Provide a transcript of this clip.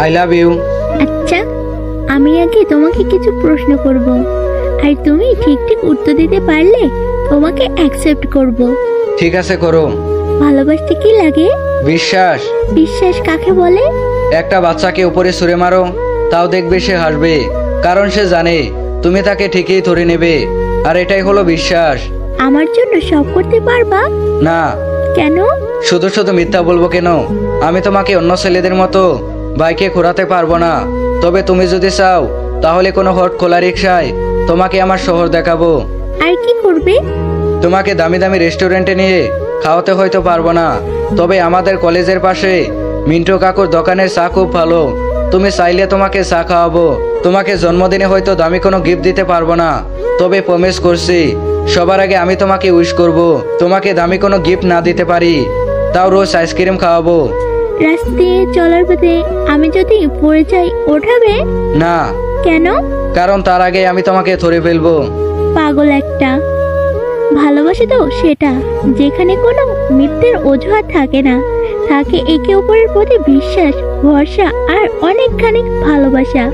I love you. আচ্ছা, আমি আগে তোমাকে কিছু প্রশ্ন করব, আর তুমি ঠিক ঠিক উত্তর দিতে পারলে তোমাকে অ্যাকসেপ্ট করব। ঠিক আছে, করো। ভালোবাসতে কি লাগে? বিশ্বাস। বিশ্বাস কাকে বলে? একটা বাচ্চাকে উপরে ছুঁড়ে মারো, তাও দেখবে সে হাসবে, কারণ সে জানে তুমি তাকে ঠিকই ধরে নেবে, আর এটাই হলো বিশ্বাস। আমার জন্য সব করতে পারবা? না। কেন? শুধু শুধু মিথ্যা বলবো কেন? আমি তোমাকে অন্য ছেলেদের মতো বাইকে ঘোরাতে পারবো না, তবে তুমি যদি চাও তাহলে কোনো হট খোলা রিক্সায় তোমাকে আমার শহর দেখাবো। আর কি করবে? তোমাকে দামি দামি রেস্টুরেন্টে নিয়ে খাওয়াতে হয়তো পারবো না, তবে আমাদের কলেজের পাশে মিন্টু কাকুর দোকানের চা খুব ভালো, তুমি চাইলে তোমাকে চা খাওয়াবো। তোমাকে জন্মদিনে হয়তো দামি কোনো গিফট দিতে পারবো না, তবে প্রমিস করছি সবার আগে আমি তোমাকে উইশ করব। তোমাকে দামি কোনো গিফট না দিতে পারি, তাও রোজ আইসক্রিম খাওয়াবো। রাস্তায় চলার পথে আমি যদি পড়ে যাই, ওঠাবে? না। কেন? কারণ তার আগে আমি তোমাকে ধরে ফেলবো। পাগল একটা। ভালোবাসে তো সেটা যেখানে কোনো মিথ্যের অজুহাত থাকে না, থাকে একে অপরের প্রতি বিশ্বাস, ভরসা আর অনেকখানি ভালোবাসা।